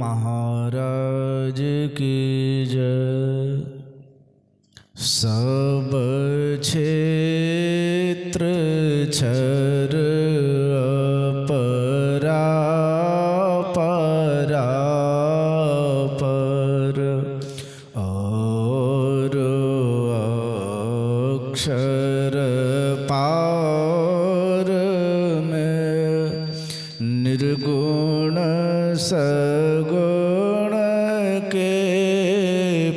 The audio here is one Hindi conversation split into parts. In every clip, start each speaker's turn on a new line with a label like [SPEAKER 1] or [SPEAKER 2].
[SPEAKER 1] महाराज की जय। सब क्षेत्र क्षर अपरा परापर और अक्षर पार में निर्गुण सगुण के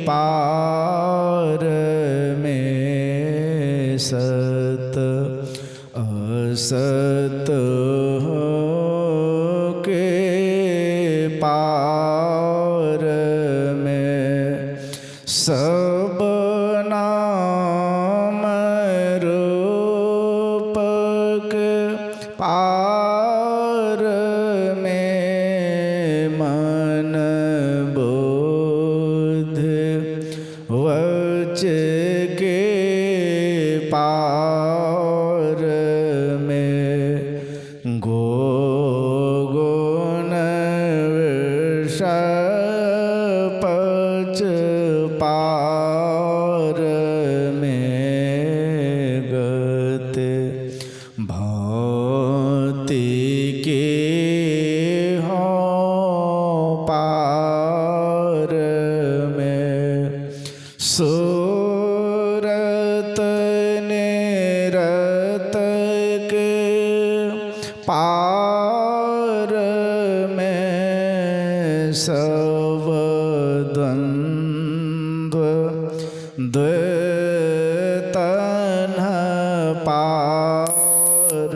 [SPEAKER 1] पार में सत असत के पार में सब नाम रूप के पार में मन बुद्धि वच के पार में गुण विषय पच पार में गति भौति के हो पार में सूरत निरत के पार में सब द्वंद्व द्वैतन पार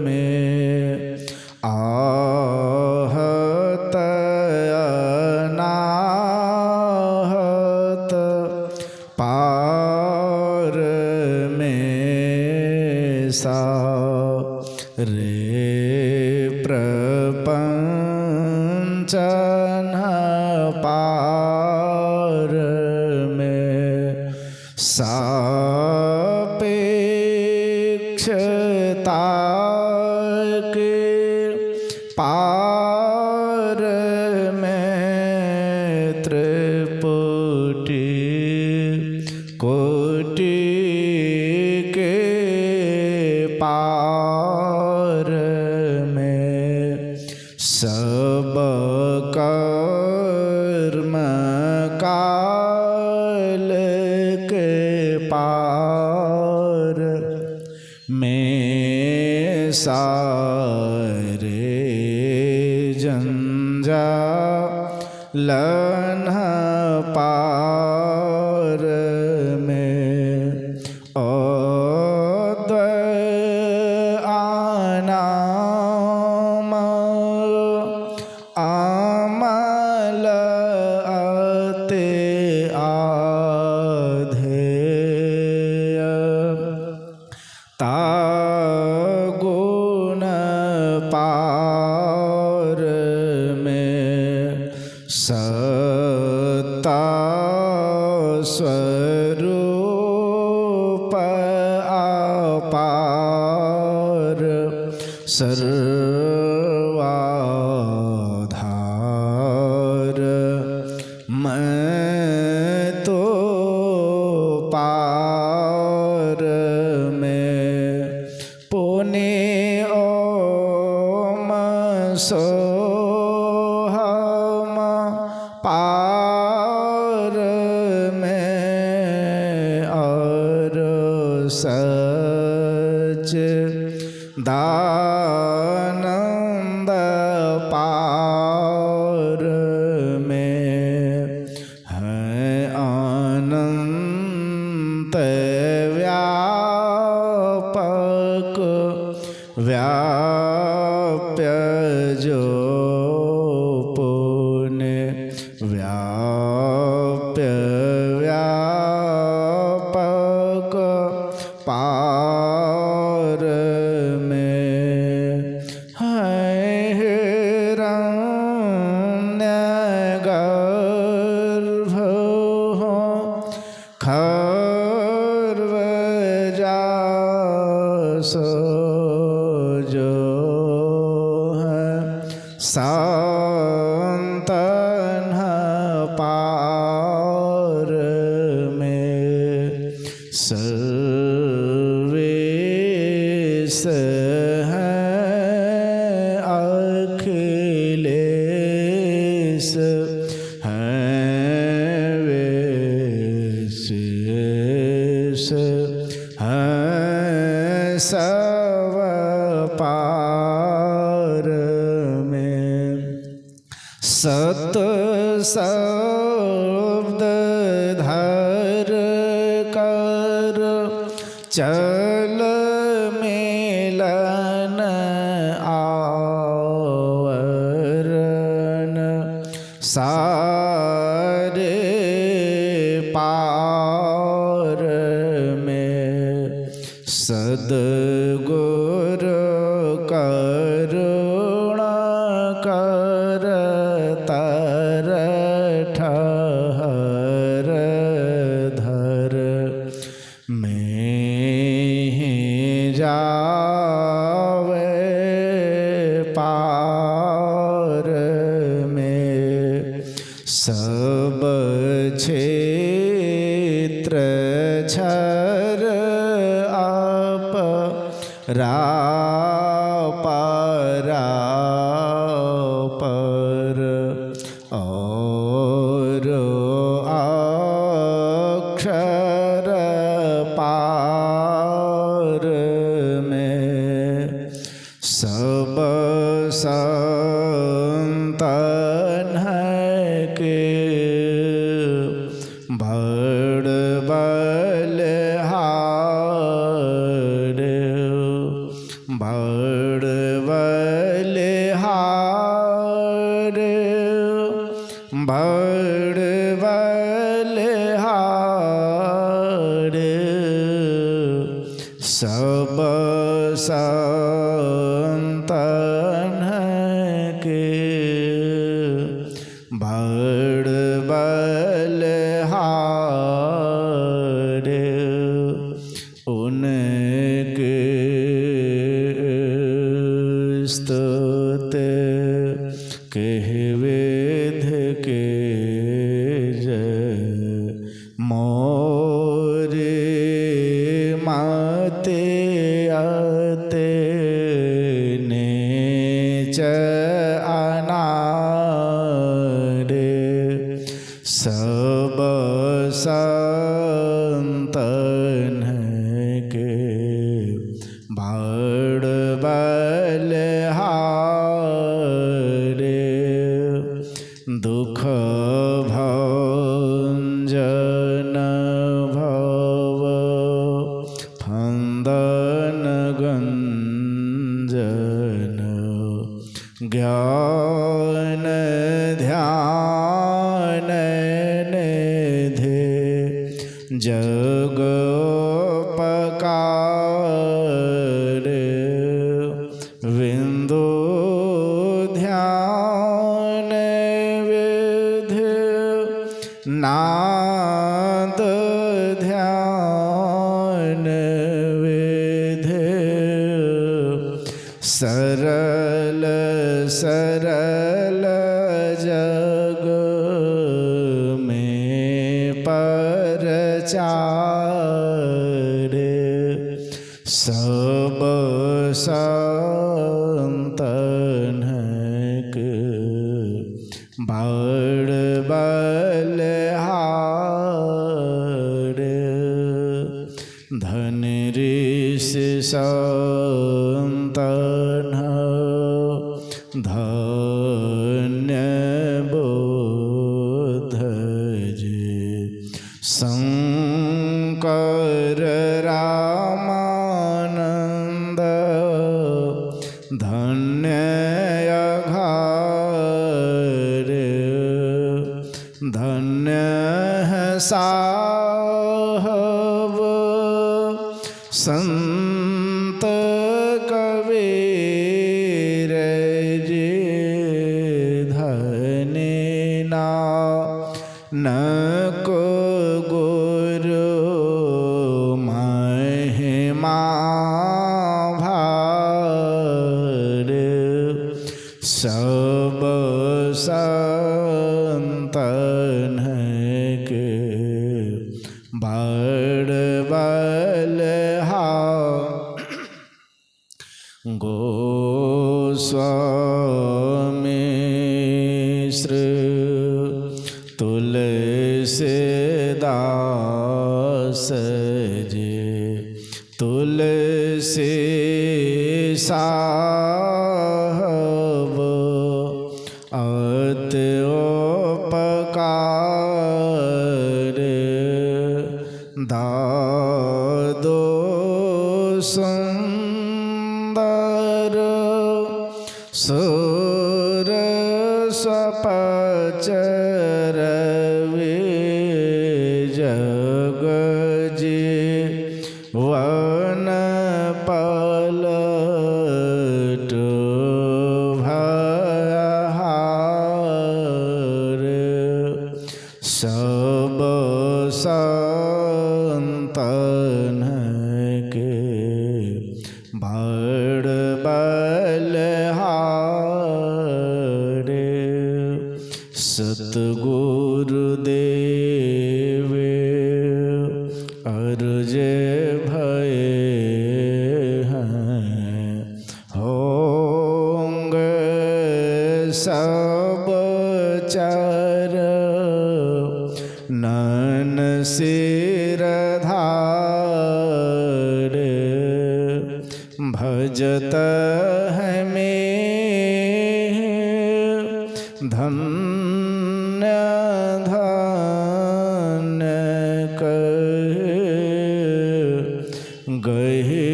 [SPEAKER 1] में आहत अनाहत पार में सारे प्रपंचन पार में सापेक्षता के पार में त्रिपुटी कोटि के पार में सब कर्म काल के पार में सारे जंजालन पार में आनाम आमल अते आधेय तागुण पार में सत्ता स्वरूप अपार सर्वाधार मैं तो पार में पुण्य ओम सोहम पार में और सच दानंद पार में है अनंत व्यापक व्याप्य जो पुण्य व्याप्य व्यापक पार में है हिरण्यगर्भ खर्वजास जो है शांत विशेष हैं विशेष हैं सब पार में। सत शब्द धर कर चल मिलन आवरण सारे पार में। सद्गुरु करुणा कर तर ठहर धर में जावे पार में। सब क्षेत्र छर आप पर और अक्षर पार में। सब संतन है के बड़ बलिहार बड़ बलिहार बड़ बलिहार। सब संतन के बड़ बलिहार। उनके स्तुति कह वेद के जय मोरे माते आते नीच अनारे। सब संतन के बड़ बलिहार। दुख भंजन भव फंदन गंजन ज्ञान ध्यान निधि जगोपकार। विंदु ध्यान विधि नाद ध्यान विधि सरल सरल जग में परचार। सब संतन के बड़ बलिहार। धन ऋषि संतन धन्य बुद्ध जी शंकर रामानंद धन्य अघार। धन्य है साहब संत कबीर जी। धन्य नानक गुरु महिमा भार। सब संतन के बड़ बलिहार। गोस्वामी श्री उपकार दादो सुंदर सुर स्वपचर जग जीवन पलट भयहार सब संतन के बड़ बलहारे सतगुरुदेव अर्ज भय हैं होंगे सब चर नन सिरधारे भजत है धन्य धन्य कहे गहे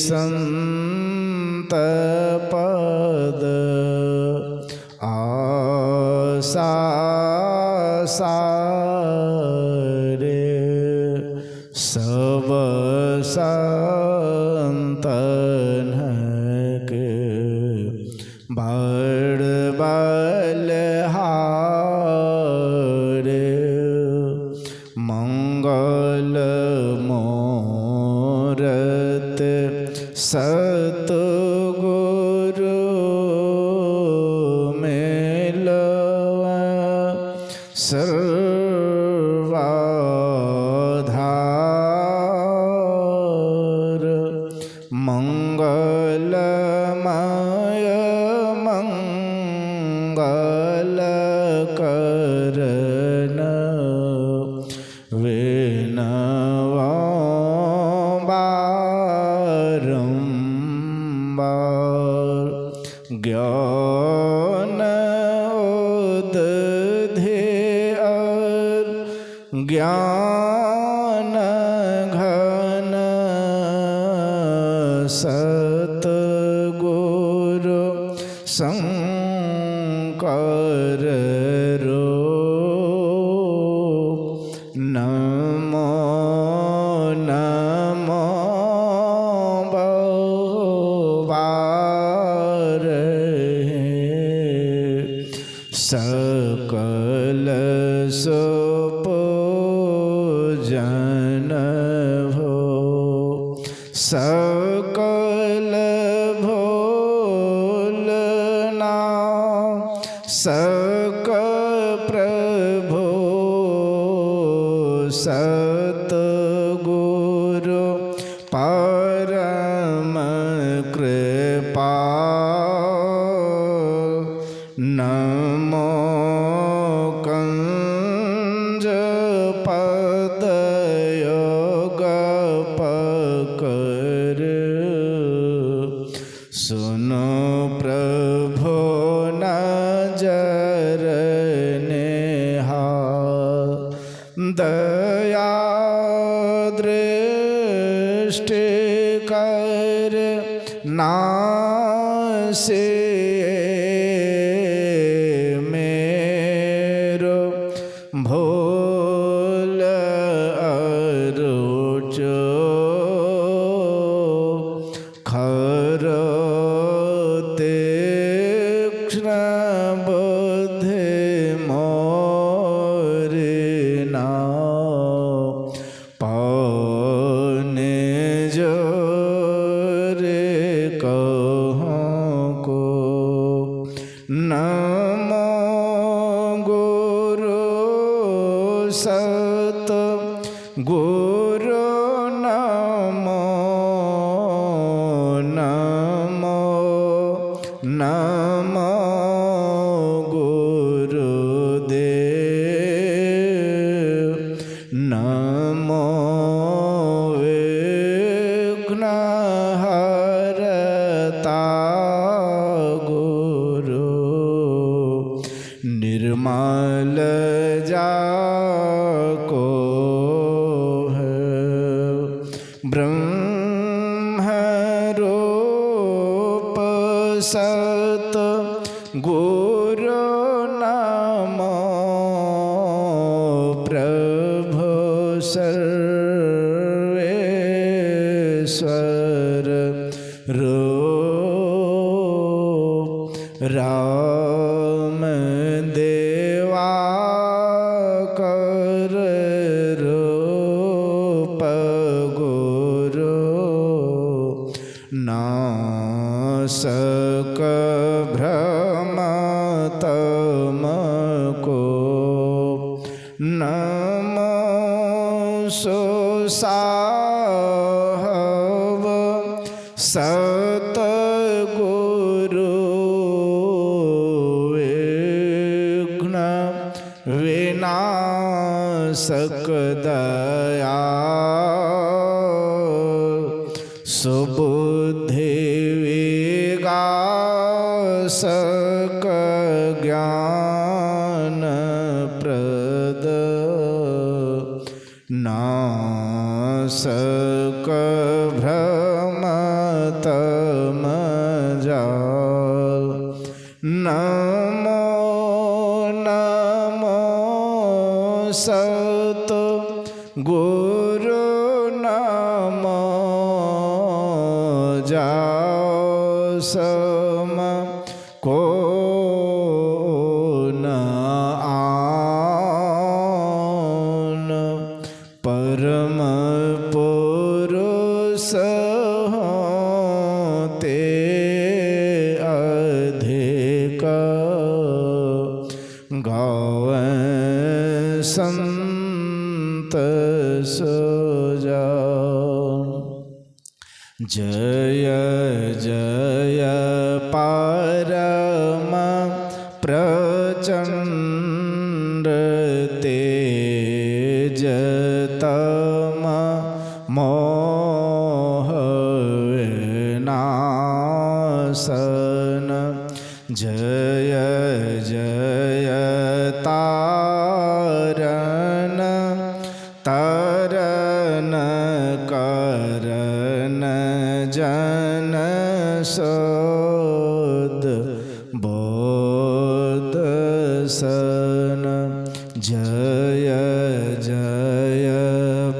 [SPEAKER 1] संत पद आसा सारे सब संतन के बड़ बलहारे मंगल मूरत सतगुरु मिलवा सर्वाधार मंगलमय मंगल करन विनवा बारंबार ज्ञान उदधेयर ज्ञान घन सतगुरु शंकर नमो नमो बहुबार सकल सुपूजन भो सकल भोलना सक प्रभो सतगुरु परम कृपा नमो कंज पद योग पकर सुनो प्रभो नजर नेहाल दया दृष्टि कर नासे मेरो भोल अरुचो खर तीक्ष्ण बुद्धि मोरिना पौने जो रे कहूँ को नमो गुरु सत गुरु नमो नमो नमो गुरुदेव नमो विघ्नहरता गुरु निर् निर्मल जाको है ब्रह्म रूप सत गुरु नमो प्रभु सर्वेश्वर रूप राम देवाकर रूप गुरु नासक भ्रम तमको नमो सुसाहव सतगुरु विघ्न विनाशक दया सुबुद्धि विगासक ज्ञान प्रद नासक भ्रम तम जाल नमो नमो सत गुरु नमो जाओ सम को न आन परम पुरुष ते अधिक गावै संत सुजा जय जय परम प्रचंड तेज तम मोह विनाशन जय जय तारन तरन करन जन सोद बोध सन जय जय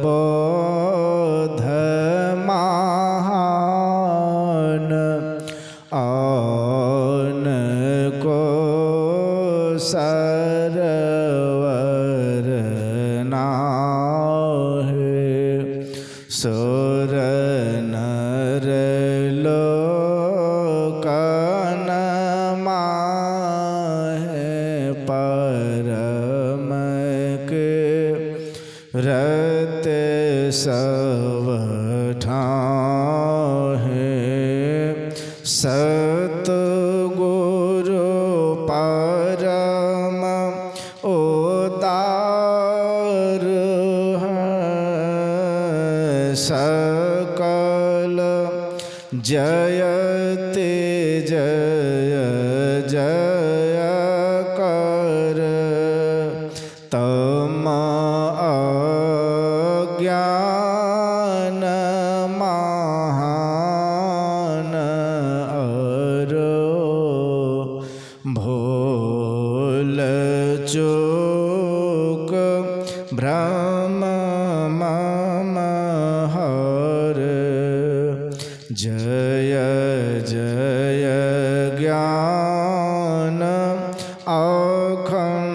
[SPEAKER 1] बोध महान आन को सरवर नाहे सुर नर लोकन माहे परम के रत सब ठाहे सतगुरु परम उदार सकल जयते जय जय कर तम अज्ञान महान अरो भूल चूक भ्रम मम हर जय जय ज्ञान अखंड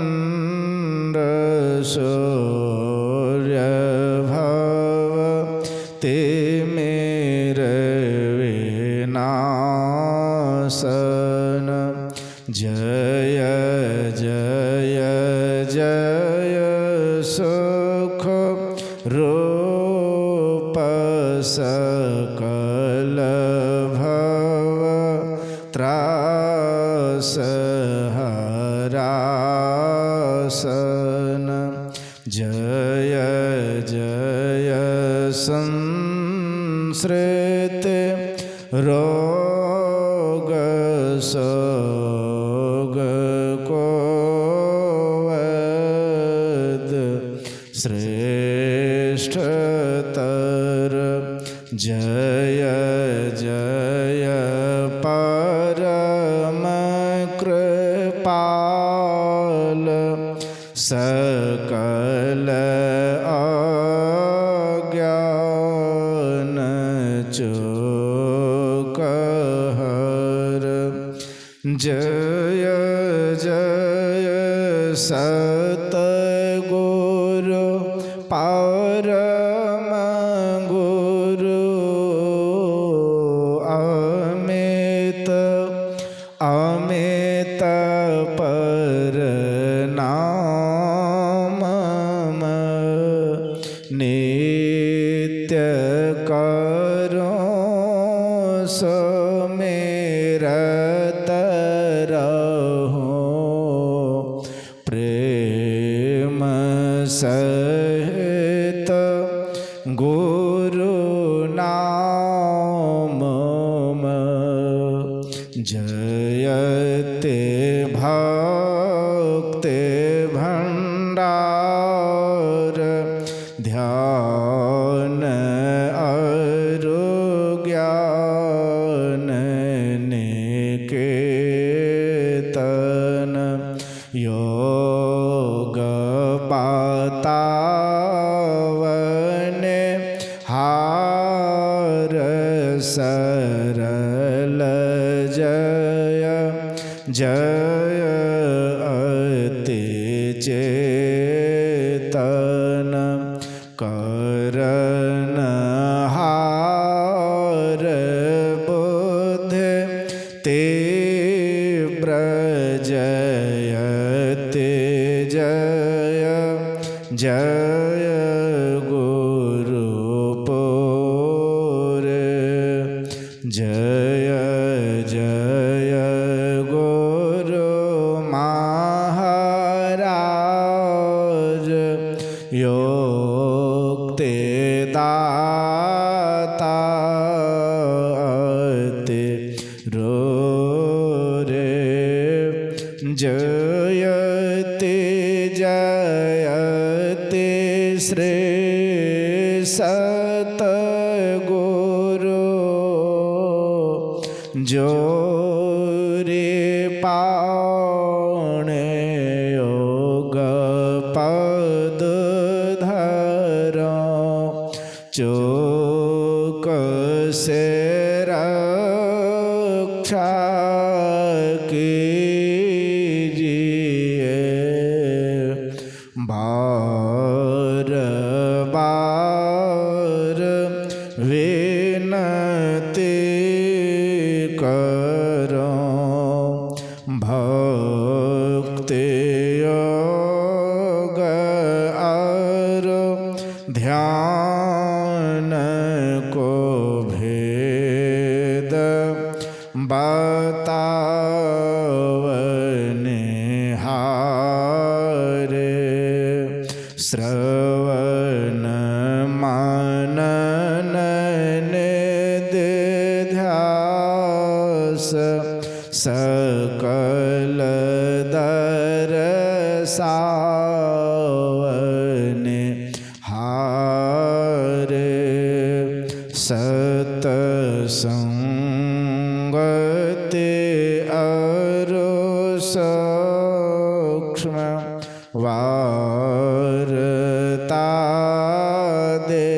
[SPEAKER 1] सूर्य भव ते मेरे विनाशन जय जय जय सुख रूप सकल भव त्रास हरासन जय जय संश्रित रोग सोग को जय जय परम कृपाल सकल अज्ञान चूकहर। जय जय सतगुरु परम गुरु अमित अमित परनाम नित्य करो सुमिरत रहो प्रेम सहित गुरु नाम। जयते भक्ति भंडार ध्यान अरु ज्ञान निकेतन योग बतावने हार सरल जय जय अति चेतन करन हार बुद्धि तीव्र जयते जय जय गुरुपुर। जय जय गुरु महाराज योक्ति दाता अति रोरे। जयते जयते श्री सतगुरु जो रे पाणे योग पद धरो चोक से रक्षा कीजिए बार बार विनती करो भक्ति योग और ध्यान को भेद बतावने हारे। श्रवण मनन निधिध्यास सकल दर्शावने हारे। सतसंगति अरु सूक्ष्म वार्ता दे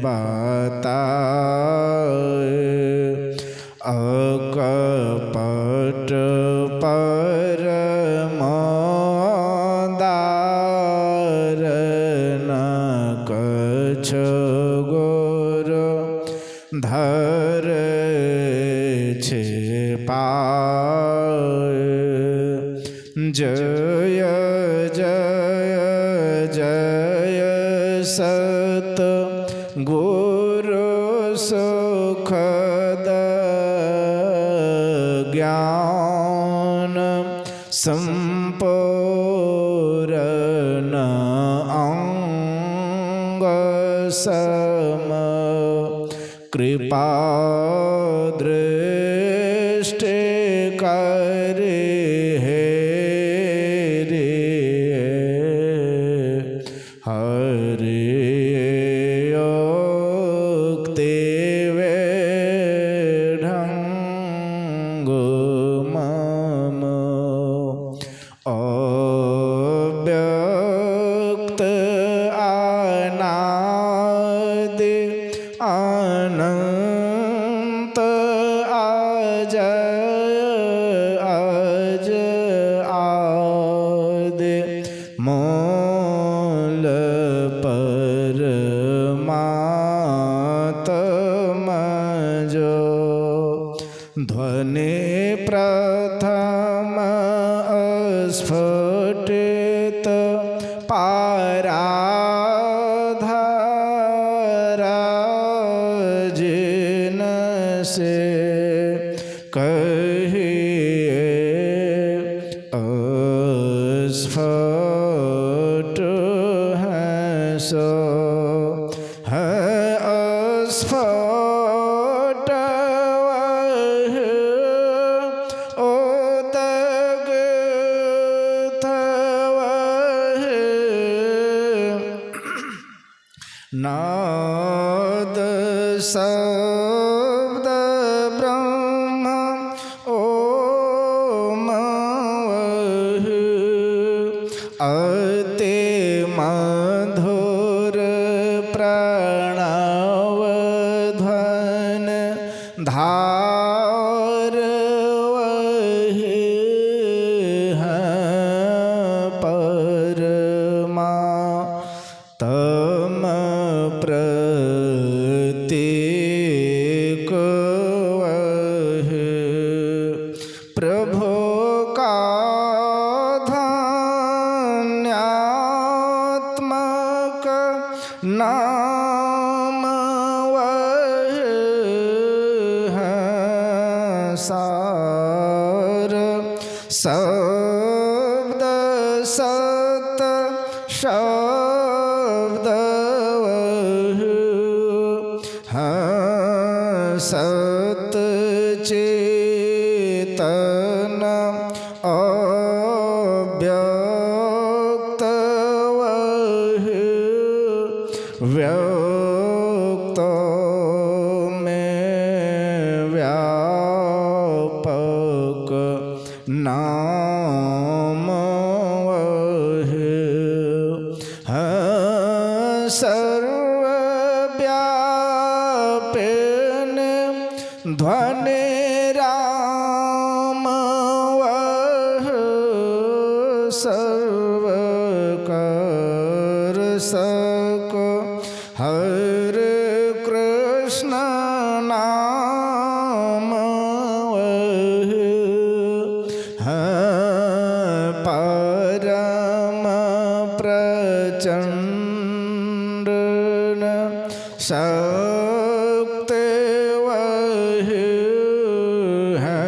[SPEAKER 1] बताए अकपट परमदार न कछ गुरु धर छे पाए। जय जय जय सत गुरु सुखद ज्ञान संपूर्ण अंग सम कृपा दृष्टि करे हे रे हरे अव्यक्त अनादि अनंत अजय अज आदि मूल परमात्मा जो ध्वनि प्रथम स्फुटित पाराधारा जिन से कहिए अस्फुट है सो है अस्फुट वह उदग्ध वह नाद शब्द ब्रह्म ओम वह अति मधुर प्रणव ध्वन धार वह है परमा तम प्रतीक वह प्रभु का धन्यात्मक नाम वह है सार शब्द सत शब्द वह है सत चेतन अव्यक्त वह व्यक्त में व्यापक नाम वह है सर्वव्यापिन ध्वनि राम वह सर्वकर सक हरे कृष्ण नाम वह है परम प्रचंड शक्ति वह है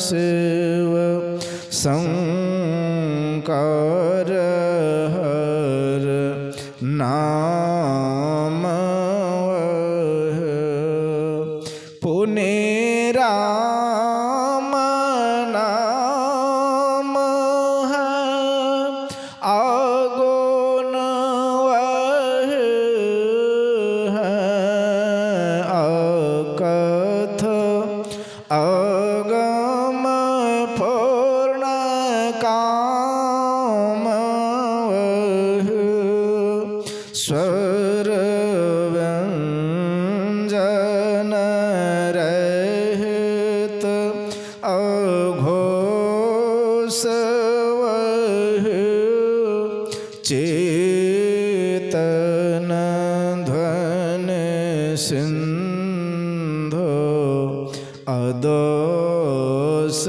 [SPEAKER 1] शिव शंकर हर नाम वह पुनि राम नाम है अगुण वह है अकथ अगम पूर्ण काम वह स्वर व्यंजन रहित अघोष वह चेतन ध्वनि सिंधु अदोष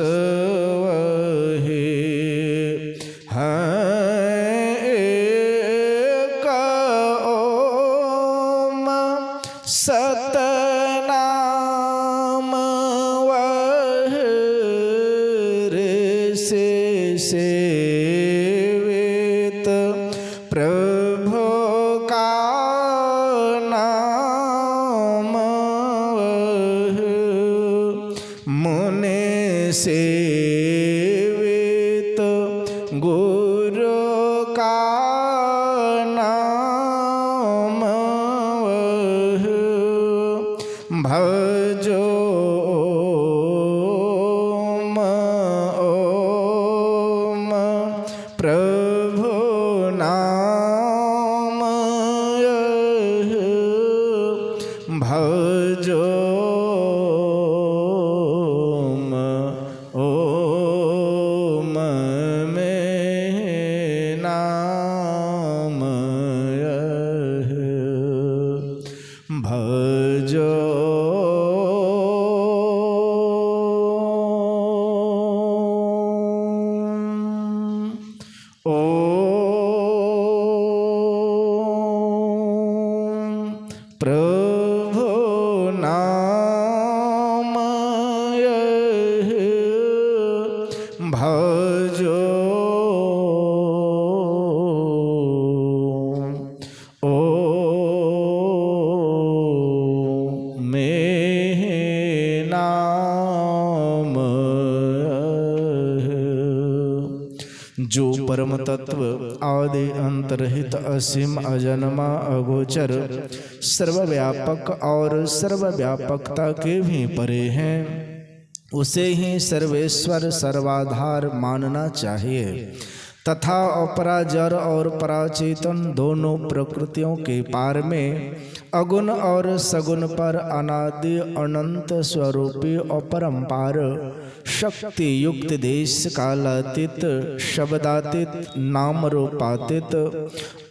[SPEAKER 1] वह है एक ओम सतनाम वह ऋषि सेवित प्रभु का नाम वह मुनि सेवित गुरु का नाम वह भजो ओम प्रभु नाम भजो ओम में नाम भजो प्रभु नाम भजो में नाम जो परम तत्व आदि अंतरहित असीम अजन्मा अगोचर सर्वव्यापक और सर्वव्यापकता के भी परे हैं, उसे ही सर्वेश्वर सर्वाधार मानना चाहिए तथा अपराजर और पराचेतन दोनों प्रकृतियों के पार में अगुण और सगुण पर अनादि अनंत स्वरूपी अपरंपार शक्ति युक्त देश कालातीत शब्दातीत नाम रूपातीत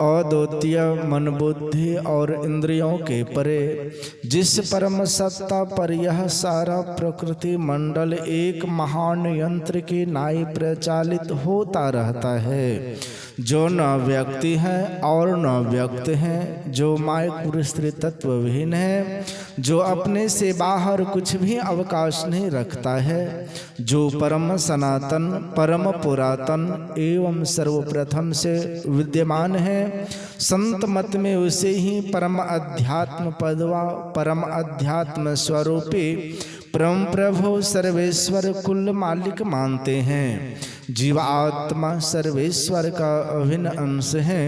[SPEAKER 1] अद्वितीय मन बुद्धि और इंद्रियों के परे जिस परम सत्ता पर यह सारा प्रकृति मंडल एक महान यंत्र के नाई प्रचालित होता रहता है, जो न व्यक्ति है और न व्यक्त है, जो माया पुरुष स्त्री तत्व विहीन है, जो अपने से बाहर कुछ भी अवकाश नहीं रखता है, जो परम सनातन परम पुरातन एवं सर्वप्रथम से विद्यमान है। संत मत में उसे ही परम अध्यात्म पदवा परम अध्यात्म स्वरूपी परम प्रभु सर्वेश्वर कुल मालिक मानते हैं। जीवात्मा सर्वेश्वर का अभिन्न अंश है,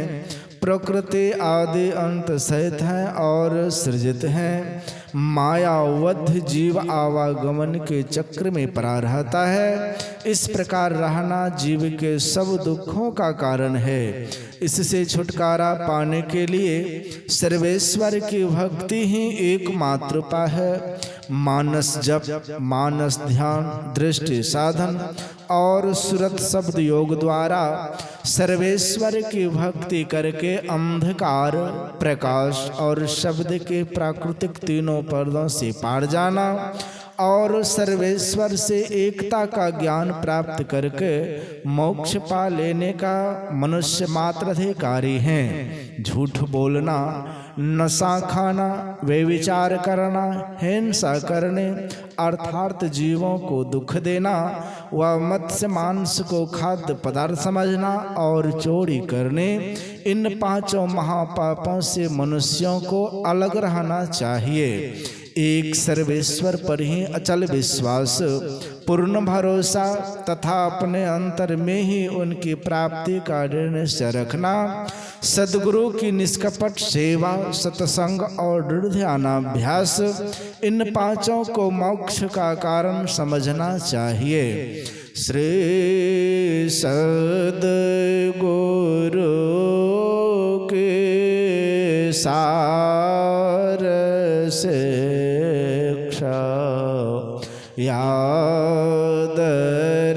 [SPEAKER 1] प्रकृति आदि अंत सहित है और सृजित है। मायावद्ध जीव आवागमन के चक्र में पड़ा रहता है, इस प्रकार रहना जीव के सब दुखों का कारण है। इससे छुटकारा पाने के लिए सर्वेश्वर की भक्ति ही एकमात्र उपाय है। मानस जप, मानस ध्यान, दृष्टि साधन और सुरत शब्द योग द्वारा सर्वेश्वर की भक्ति करके अंधकार, प्रकाश और शब्द के प्राकृतिक तीनों पर्दों से पार जाना और सर्वेश्वर से एकता का ज्ञान प्राप्त करके मोक्ष पा लेने का मनुष्य मात्र अधिकारी हैं। झूठ बोलना, नशा खाना, व्यभिचार करना, हिंसा करने अर्थात जीवों को दुख देना व मत्स्य मांस को खाद्य पदार्थ समझना और चोरी करने, इन पांचों महापापों से मनुष्यों को अलग रहना चाहिए। एक सर्वेश्वर पर ही अचल विश्वास, पूर्ण भरोसा तथा अपने अंतर में ही उनकी प्राप्ति का निश्चय रखना, सद्गुरु की निष्कपट सेवा, सत्संग और दृढ़ ध्यानाभ्यास, इन पांचों को मोक्ष का कारण समझना चाहिए। श्री सद्गुरु के सार शिक्षा याद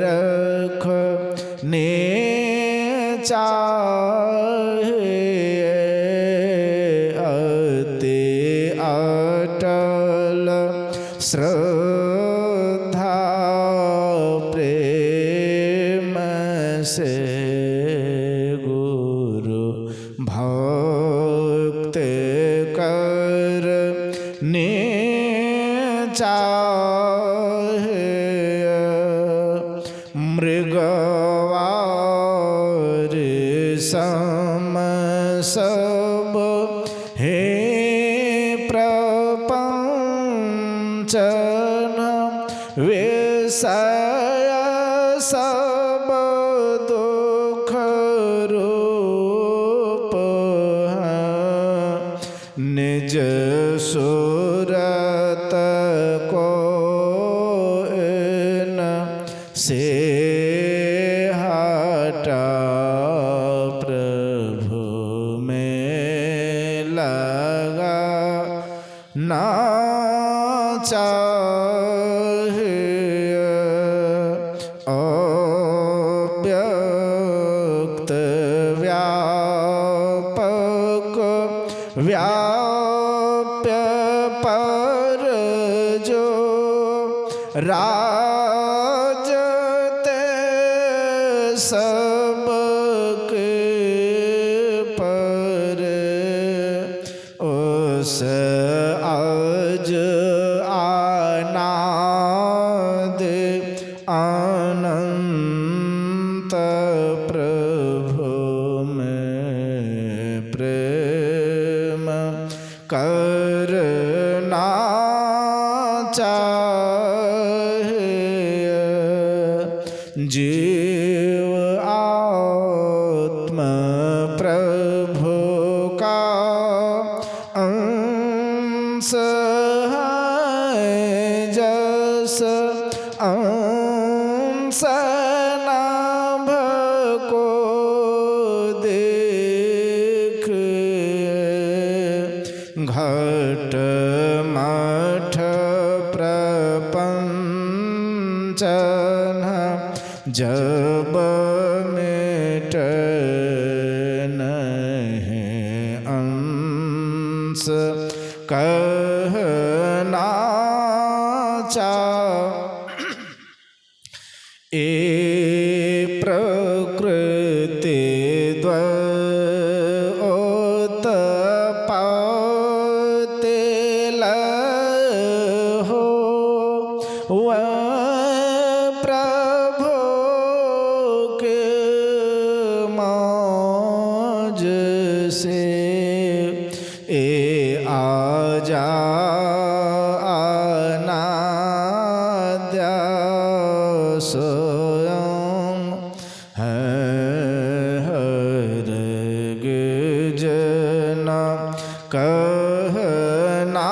[SPEAKER 1] रखने चाहिए, अति अटल श्रद्धा प्रेम से गुरु भक्त करने चाहिए। मृगवार सम सब हे प्रपंचन विषय सब दुख रूप निज सुरत को इन से हटाए। भूत व्यापक व्याप्य पर जो राजते सबके पर उस आज अनाद अनंत प्रभु में प्रेम करना चाहिए। जीव आत्मा प्रभु का अंश है, जस अंश नाभ को देख घट मठ प्रपंचन जब मिट नहीं अंश कहना ए प्रकृति द्वयोत्पत्ति लय हो वह प्रभु के मौज से ए आजा अनाद्या स्वयं है हरगिजना कहना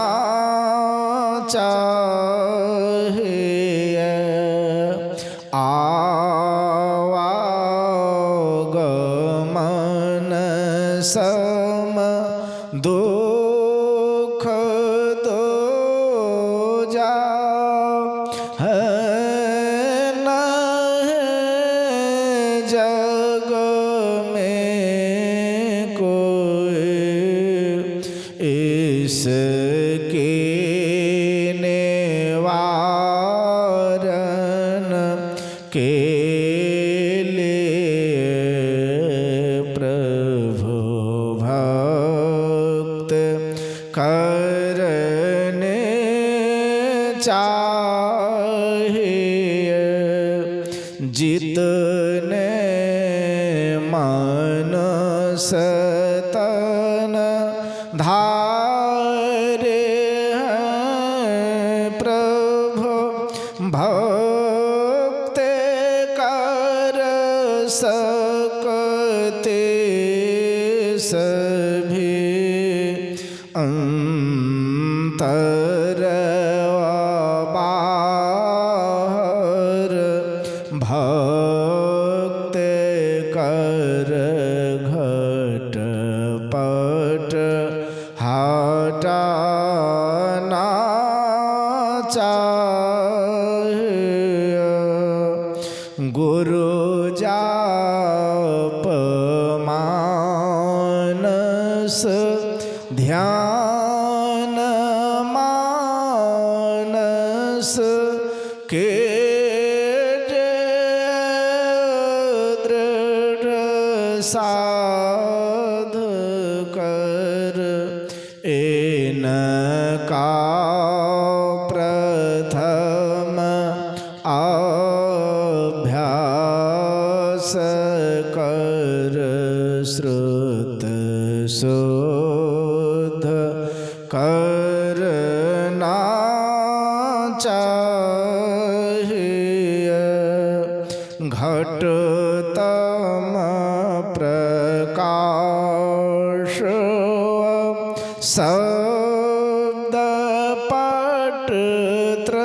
[SPEAKER 1] चाहिए। आवागमन सम दुख दो जा है न जग में कोई इसके निवारण के लिए प्रभु भक्त करने चाहिए। जितने मानस तन धारे हैं प्रभु भक्त कर सकते सभी अंतर बाहर भक्त कर घट पट हटाना चाहिए। गुरु जाप मानस ध्यान मानस के दृढ़ साध कर इनका प्रथम अभ्यास कर श्रुत शुद्ध करना चाहिए। घटतम प्रकाश शब्द पटत्र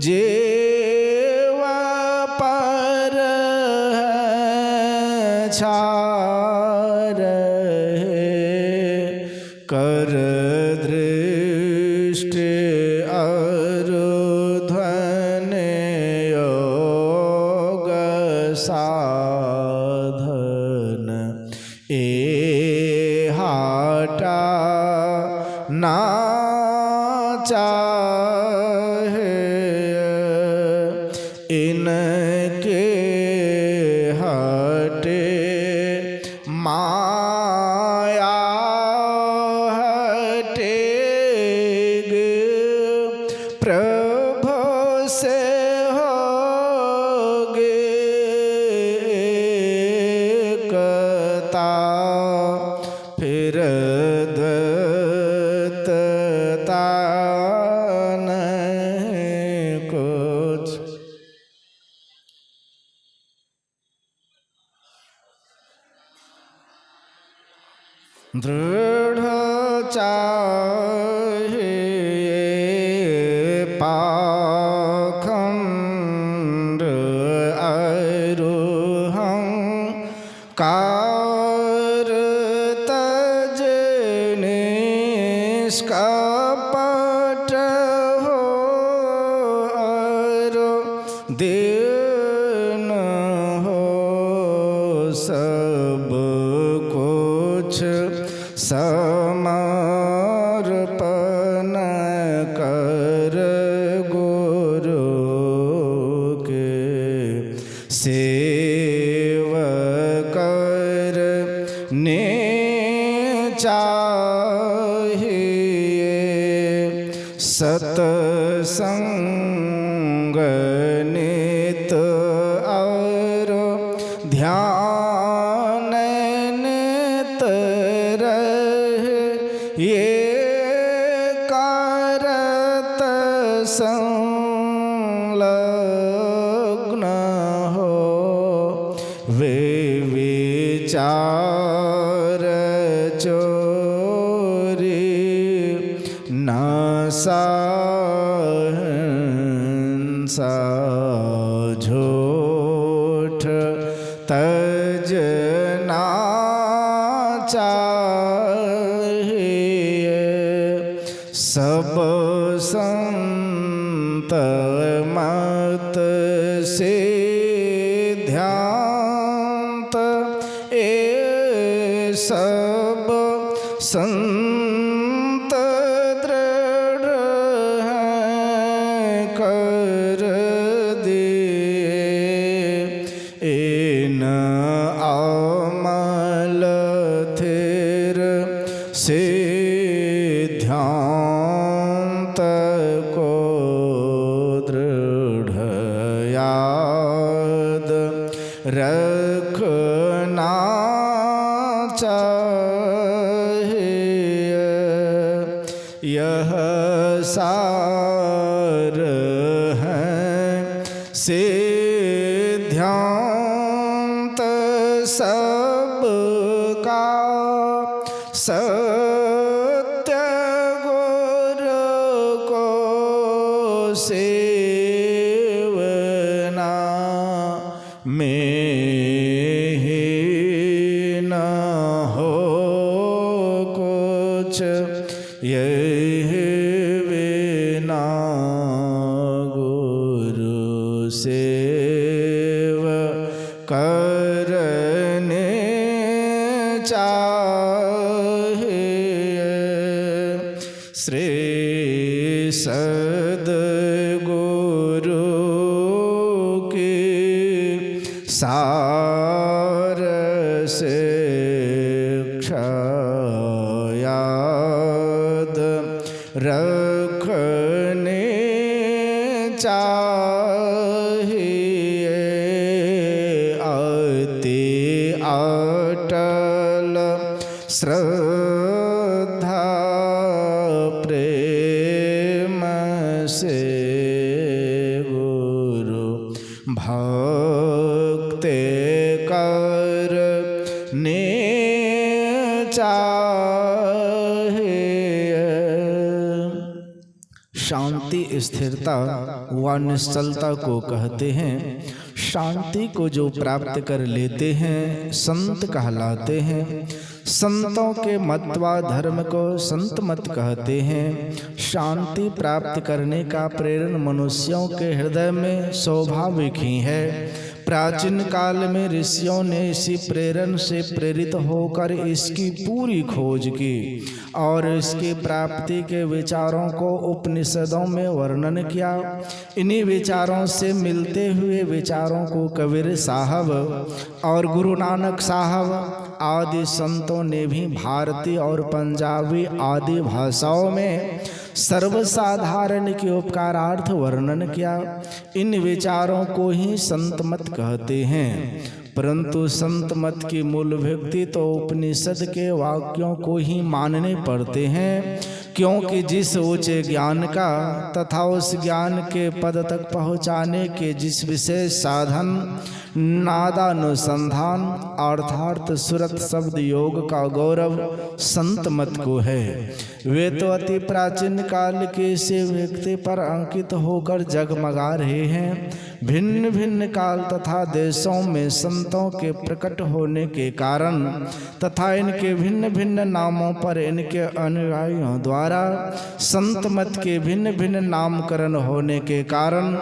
[SPEAKER 1] जेवा पर छार कर दृष्टि अरुध्वन योग सा साधन ए हाटा ना चाहे इनके हटे माया हटेगे प्रभु से होगे कता फिर द्वैतता नहीं कुछ। दृढ़ चाहिए पाखंड आरोहं कार तजने निष्कपट हो अरो दीन हो सब कुछ समर्पण कर गुरु के सेवकर ने चाहिए सत्संग नित और ध्यान नित रहे ये करत संलग्न हो वे विचार चोरी नासा हिंसा झूठ तजना चाहिए सब संत मत से ध्यांत ए सब संत दृढ़ हैं कर दिए इन अमल थिर से ध्यांत को दृढ़ याद रखना चाहिए यह सार है सिद्धांत सबका सत्य गुरु को सेवना में ही न हो कुछ यही बिना गुरु सेव करने चाहिए श्री सद्गुरु की सार शिक्षा याद रखने चाहिए अति अटल श्रद्धा प्रेम से गुरु भक्ति करने चाहिए। शांति स्थिरता व निश्चलता को कहते हैं। शांति को जो प्राप्त कर लेते हैं संत कहलाते हैं। संतों के मत व धर्म को संत मत कहते हैं। शांति प्राप्त करने का प्रेरण मनुष्यों के हृदय में स्वाभाविक ही है। प्राचीन काल में ऋषियों ने इसी प्रेरण से प्रेरित होकर इसकी पूरी खोज की और इसकी प्राप्ति के विचारों को उपनिषदों में वर्णन किया। इन्हीं विचारों से मिलते हुए विचारों को कबीर साहब और गुरु नानक साहब आदि संतों ने भी भारतीय और पंजाबी आदि भाषाओं में सर्वसाधारण के उपकारार्थ वर्णन किया। इन विचारों को ही संत मत कहते हैं, परंतु संत मत की मूल व्यक्ति तो उपनिषद के वाक्यों को ही मानने पड़ते हैं, क्योंकि जिस ऊंचे ज्ञान का तथा उस ज्ञान के पद तक पहुँचाने के जिस विशेष साधन नादानुसंधान अर्थात सुरत शब्द योग का गौरव संत मत को है, वे तो अति प्राचीन काल के से व्यक्ति पर अंकित होकर जगमगा रहे हैं। भिन्न भिन्न काल तथा देशों में संतों के प्रकट होने के कारण तथा इनके भिन्न भिन्न नामों पर इनके अनुयायियों द्वारा संत मत के भिन्न भिन्न नामकरण होने के कारण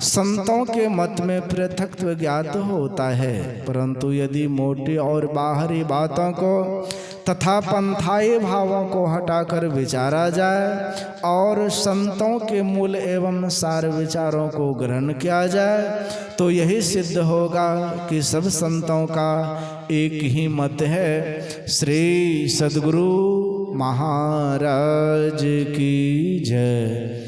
[SPEAKER 1] संतों के मत में पृथक्त्व ज्ञात होता है। परंतु यदि मोटी और बाहरी बातों को तथा पंथाई भावों को हटाकर विचारा जाए और संतों के मूल एवं सार विचारों को ग्रहण किया जाए तो यही सिद्ध होगा कि सब संतों का एक ही मत है। श्री सद्गुरु महाराज की जय।